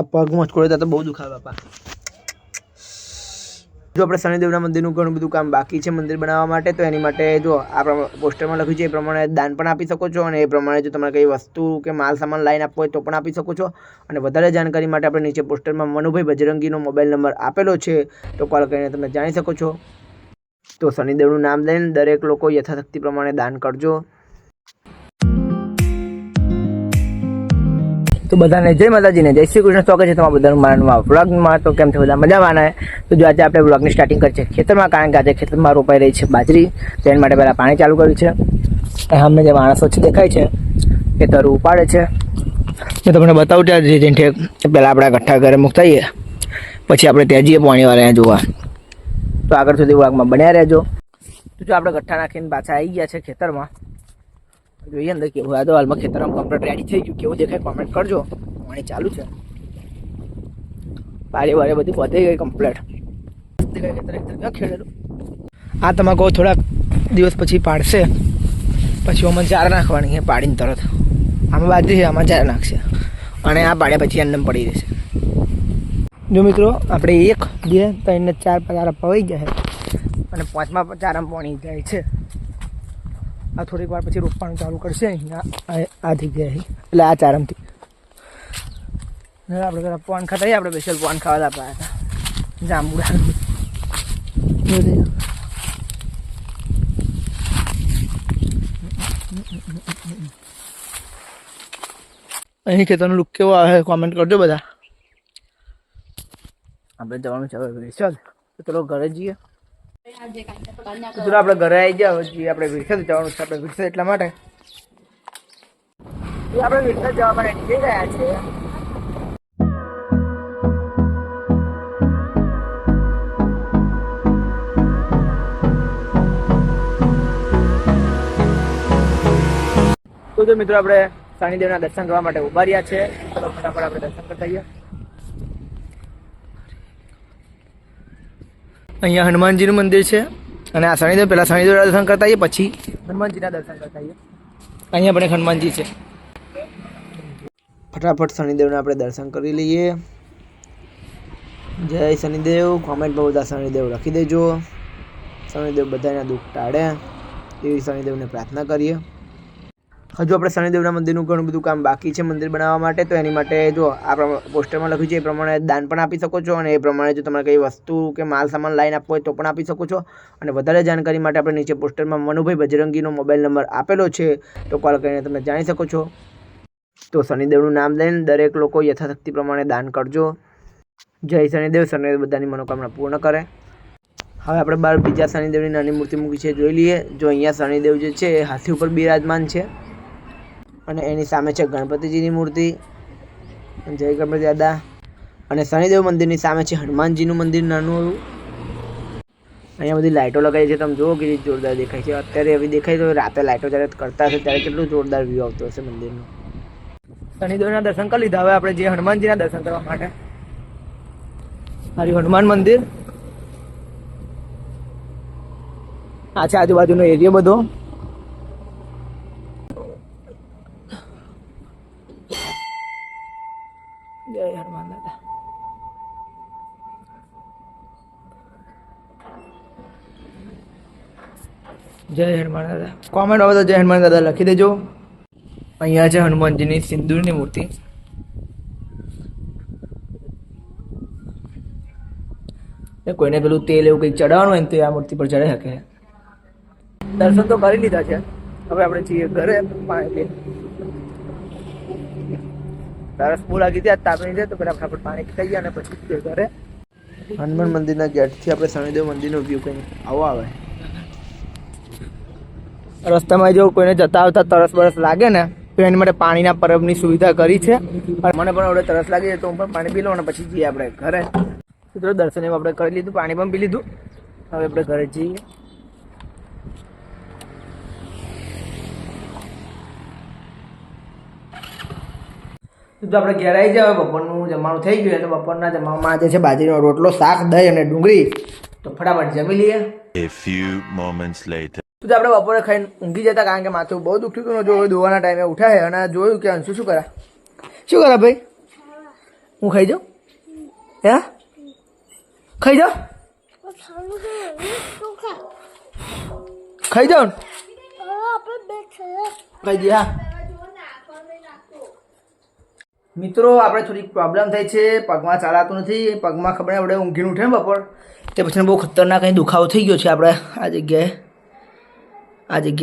આ પગ મોચકોડે તો બહુ દુખાવે બાપા. જો આપણે શનિદેવના મંદિરનું ઘણું બધું કામ બાકી છે મંદિર બનાવવા માટે, તો એની માટે જો આ પોસ્ટરમાં લખ્યું છે એ પ્રમાણે દાન પણ આપી શકો છો, અને એ પ્રમાણે જો તમારે કઈ વસ્તુ કે માલ સામાન લાઈન આપવો હોય તો પણ આપી શકો છો. અને વધારે જાણકારી માટે આપણે નીચે પોસ્ટરમાં મનુભાઈ બજરંગીનો મોબાઈલ નંબર આપેલો છે, તો કોલ કરીને તમે જાણી શકો છો. તો શનિદેવનું નામ લઈને દરેક લોકો યથાશક્તિ પ્રમાણે દાન કરજો. તો બધાને જય માતાજીને જય શ્રી કૃષ્ણ. સ્વાગત છે તમારા બધાનું મારા વ્લોગમાં. તો કેમ છે બધા મજામાં ને? તો જો આજે આપણે વ્લોગની સ્ટાર્ટિંગ કરી છે ખેતરમાં, કારણ કે આજે ખેતરમાં રોપાઈ રહી છે બાજરી. તો એના માટે પહેલાં પાણી ચાલુ કર્યું છે. અમને જે માણસો છે દેખાય છે ખેતર ઉપાડે છે. તો તમને બતાવું ત્યાં જઈને પહેલાં આપણા ગઠ્ઠા ઘરે મૂકતાઈએ, પછી આપણે ત્યાં જઈએ પાણીવાળા જોવા. તો આગળ સુધી વ્લોગમાં બન્યા રહેજો. તો જો આપણે ગઠ્ઠા નાખીને પાછા આવી ગયા છે ખેતરમાં. જોઈએ અંદર કેવું. આ તો હાલમાં ખેતરમાં કમ્પ્લીટ રેડી થઈ ગયું. કેવું દેખાય કોમેન્ટ કરજો. પાણી ચાલુ છે, પાણી વાળી બધી પતી ગઈ કમ્પ્લીટ. ખેડેલું આ તમાકુ થોડાક દિવસ પછી પાડશે, પછી આમાં ચાર નાખવાની પાડીને તરત. આમાં બાજરી છે, આમાં ચાર નાખશે, અને આ પાડ્યા પછી એમને પડી રહેશે. જો મિત્રો આપણે 1 2 3 ને 4 ચારા પવાઈ ગયા છે, અને 5મા ચારામાં પાણી જાય છે. આ થોડીક વાર પછી રોપવાનું ચાલુ કરશે અહીંયા આ જગ્યાએ, એટલે આ ચારમથી. આપણે પેલા પાન ખાતા આપણે સ્પેશિયલ પાન ખાવા આપ્યા હતા જાંબુડા. અહીં ખેતરનો લુક કેવો આવે કોમેન્ટ કરજો બધા. આપણે જવાનું છે હવે. ચાલ તો ચલો ઘરે જઈએ. આપણે ઘરે આવી ગયા છીએ. આપણે વિરસદ જવાનું છે. આપણે વિરસદ એટલા માટે આપણે વિરસદ જવા માટે નીકળી ગયા છીએ. તો મિત્રો આપણે શનિદેવના દર્શન કરવા માટે ઉભા રહ્યા છે. ચલો ફટાફટ આપણે દર્શન કરતા આવીએ. અહીંયા હનુમાનજીનું મંદિર છે, અને આ શનિદેવ પહેલાં શનિદેવના દર્શન કરતા આવીએ, પછી હનુમાનજીના દર્શન કરતા આવીએ. અહીંયા પણ એક હનુમાનજી છે. ફટાફટ શનિદેવના આપણે દર્શન કરી લઈએ. જય શનિદેવ. કોમેન્ટમાં બધા શનિદેવ લખી દેજો. શનિદેવ બધાના દુઃખ ટાળે એવી શનિદેવને પ્રાર્થના કરીએ. હજુ આપણે શનિદેવના મંદિરનું ઘણું બધું કામ બાકી છે મંદિર બનાવવા માટે, તો એની માટે જો આ પોસ્ટરમાં લખ્યું છે એ પ્રમાણે દાન પણ આપી શકો છો, અને એ પ્રમાણે જો તમારે કઈ વસ્તુ કે માલ સામાન લાઈન આપવો હોય તો પણ આપી શકો છો. અને વધારે જાણકારી માટે આપણે નીચે પોસ્ટરમાં મનુભાઈ બજરંગીનો મોબાઈલ નંબર આપેલો છે, તો કોલ કરીને તમે જાણી શકો છો. તો શનિદેવનું નામ લઈને દરેક લોકો યથાશક્તિ પ્રમાણે દાન કરજો. જય શનિદેવ. શનિદેવ બધાની મનોકામના પૂર્ણ કરે. હવે આપણે બહાર બીજા શનિદેવની નાની મૂર્તિ મૂકી છે, જોઈ લઈએ. જો અહીંયા શનિદેવ જે છે એ હાથી ઉપર બિરાજમાન છે, અને એની સામે છે ગણપતિજીની મૂર્તિ. જય ગણપતિ દાદા. અને શનિદેવ મંદિરની સામે છે હનુમાનજીનું મંદિર નાનું એવું. અહીંયા બધી લાઇટો લગાવી છે, તમે જુઓ કે જોરદાર દેખાય છે. અત્યારે એવી દેખાય તો રાતે લાઇટો જ્યારે કરતા હશે ત્યારે કેટલું જોરદાર વ્યૂ આવતો હશે મંદિરનું. શનિદેવના દર્શન કરી લીધા. હવે આપણે જે હનુમાનજીના દર્શન કરવા માટે મારી હનુમાન મંદિર આ છે. આજુબાજુનો એરિયો બધો. જય હનુમાન દાદા. જય હનુમાન દાદા. કોમેન્ટ આવે તો જય હનુમાન દાદા લખી દેજો. અહીંયા છે હનુમાનજીની સિંદૂરની મૂર્તિ. કોઈને પેલું તેલ એવું કંઈક ચડાવવાનું હોય ને તો આ મૂર્તિ પર ચડાવી શકે. દર્શન તો કરી લીધા છે. હવે આપણે છીએ ઘરે. પાણી તરસ બહુ લાગી ત્યાં તાપણી છે, તો પેલા ફટાફટ પાણી ખાઈએ અને પછી ઘરે. હનુમાન મંદિરના ગેટથી આપણે શનિદેવ મંદિરનો વ્યૂ કંઈ આવો આવે. રસ્તામાં જો કોઈને જતા આવતા તરસ બરસ લાગે ને તો એની માટે પાણીના પરબની સુવિધા કરી છે. મને પણ હવે તરસ લાગી તો હું પણ પાણી પી લઉં અને પછી જઈએ આપણે ઘરે. મિત્રો દર્શન એવું આપણે કરી લીધું, પાણી પણ પી લીધું. હવે આપણે ઘરે જઈએ. તો આપણે ઘેર આવી જાય. બપોરનું જમવાનું થઈ ગયું. તો બપોરના જમવામાં આજે છે બાજરીનો રોટલો, શાક, દહીં અને ડુંગળી. તો ફટાફટ જમી લઈએ. A few moments later. તો આપણે બપોરે ખાઈને ઊંઘી જતા, કારણ કે માથું બહુ દુખ્યું હતું. જો દોવાના ટાઈમે ઉઠાય અને જોયું કે અંશુ શું કરે. શું કરે ભાઈ? હું ખાઈ જાઉં? હે ખાઈ જાઉં? ખાઈ જાઉં ખાઈ દે. હા મિત્રો, આપણે થોડીક પ્રોબ્લેમ થઈ છે, પગમાં ચાલાતું નથી. પગમાં ખબર આપણે ઊંઘીને ઉઠે ને બપોર તે પછી બહુ ખતરનાક અહીં દુખાવો થઈ ગયો છે આપણે આ જગ્યાએ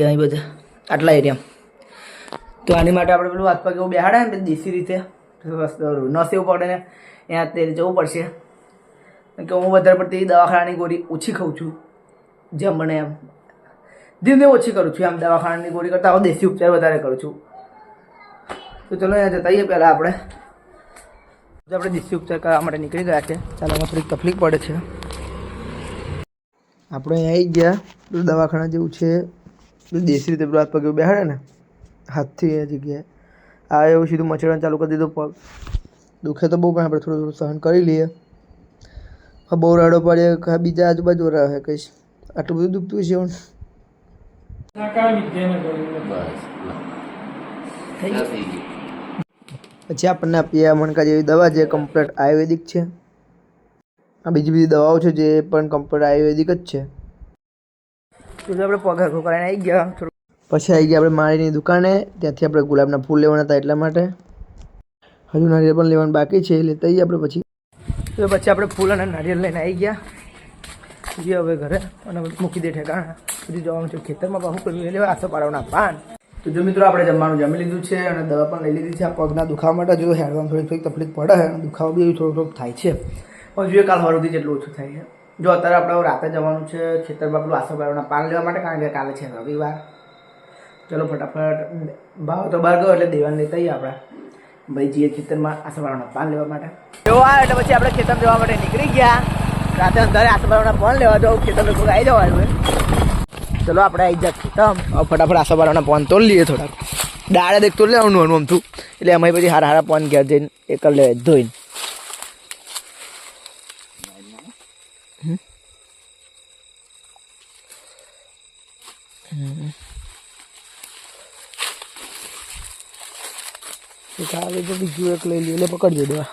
અહીં બધા આટલા એરિયામાં. તો આની માટે આપણે પેલું હાથ પગ એવું બેહાડે ને દેશી રીતે નસ એવું પડે ને ત્યાં તે જવું પડશે. કે હું વધારે પડતી દવાખાનાની ગોળી ઓછી ખાઉં છું, જેમ મને એમ ધીમે ઓછી કરું છું. એમ દવાખાનાની ગોળી કરતાં હવે દેશી ઉપચાર વધારે કરું છું. તો ચલો અહીંયા જતા આવીએ. પહેલાં આપણે દેશી ઉપચાર કરવા માટે નીકળી ગયા છે. ચાલો એમાં થોડીક તકલીફ પડે છે. આપણે અહીં આવી ગયા. પેલું દવાખાના જેવું છે, દેશી રીતે પેલું હાથ પગ એવું બેહાડે ને હાથથી એ જગ્યાએ આ એવું સીધું મચડવાનું ચાલુ કરી દીધું. પગ દુખે તો બહુ, પણ આપણે થોડું થોડું સહન કરી લઈએ. બહુ રાડો પડે બીજા આજુબાજુ રહે કહીશ. આટલું બધું દુખતું છે. પછી આપણને આપીએ મણકા જેવી દવા જે કમ્પ્લીટ આયુર્વેદિક છે. આ બીજી દવાઓ છે જે પણ કમ્પ્લીટ આયુર્વેદિક જ છે. તો આપણે પગ હરખો કરીને આવી ગયા. પછી આવી ગયા આપણે માળીની દુકાને. ત્યાંથી આપણે ગુલાબના ફૂલ લેવાના હતા એટલા માટે. હજુ નારિયેળ પણ લેવાનું બાકી છે, લેતા આવીએ આપણે પછી. તો પછી આપણે ફૂલ અને નારિયેળ લઈને આવી ગયા. જઈએ હવે ઘરે અને મૂકી દે ઠેકાણા. સુધી જવાનું છે ખેતરમાં. બહુ કર્યું લેવા આસોપાલવના પાન. તો જો મિત્રો, આપણે જમવાનું જમી લીધું છે અને દવા પણ લઈ લીધી છે આ પગના દુખાવા માટે. જો હેડવામાં થોડીક તકલીફ પડે છે અને દુખાવો બી થોડોક થાય છે. પણ જોઈએ કાલ સવારથી જેટલું ઓછું થાય છે. જો અત્યારે આપણે રાતે જવાનું છે ખેતરમાં પેલું આસોપાલવના પાન લેવા માટે, કારણ કે કાલે છે રવિવાર. ચલો ફટાફટ ભાવ તો બહાર ગયો એટલે દેવાને લેતા આવીએ આપણે. ભાઈ જઈએ ખેતરમાં આસોપાલવના પાન લેવા માટે. જો આ એટલે પછી આપણે ખેતર જવા માટે નીકળી ગયા. રાતે અંધારે આસોપાલવના પાન લેવા જાવ. ખેતર લોકો આવી જવાનું. ચલો આપણે આવી જાય ખેતર. ફટાફટ આસોપાલવના પાન તોડી લઈએ. થોડાક દાળે દેખ તોડી લેવાનું આમતું, એટલે એમાં પછી હારા હારા પાન ઘેર જઈને એ કરી લે ધોઈને. કાલે તો બીજું એક લઈ લઈએ એટલે પકડજો દેવા.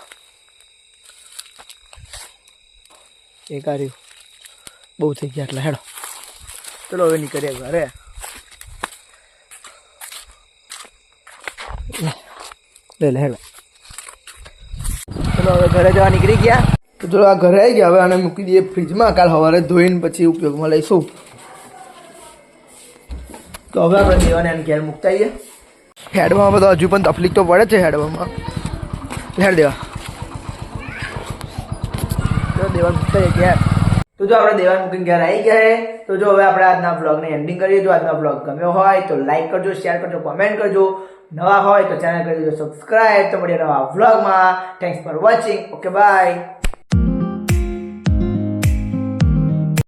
એક આ રહ્યું, બહુ થઈ ગયા એટલે હેડો. ચલો હવે નીકળીએ ઘરે. લે હેડો. ચલો હવે ઘરે જવા નીકળી ગયા. તો ચલો આ ઘરે આવી ગયા. હવે આને મૂકી દઈએ ફ્રીજમાં. કાલ સવારે ધોઈને પછી ઉપયોગમાં લઈશું. તો હવે આપણે દેવાને આને ઘેર મૂકતા આવીએ. હેડવામાં બધો હજુ પણ તકલીફ તો પડે છે હેડવામાં. હેડ દેવા. તો દેવા મૂકતા ઘેર. તો જો આપણે દેવાન મૂકીને ઘેર આવી ગયા. તો જો હવે આપણે આજના બ્લોગને એન્ડિંગ કરીએ. જો આજનો બ્લોગ ગમ્યો હોય તો લાઈક કરજો, શેર કરજો, કોમેન્ટ કરજો. નવા હોય તો ચેનલ કરી દેજો સબસ્ક્રાઈબ. તો મળીએ નવા બ્લોગમાં. Thanks for watching. Okay bye.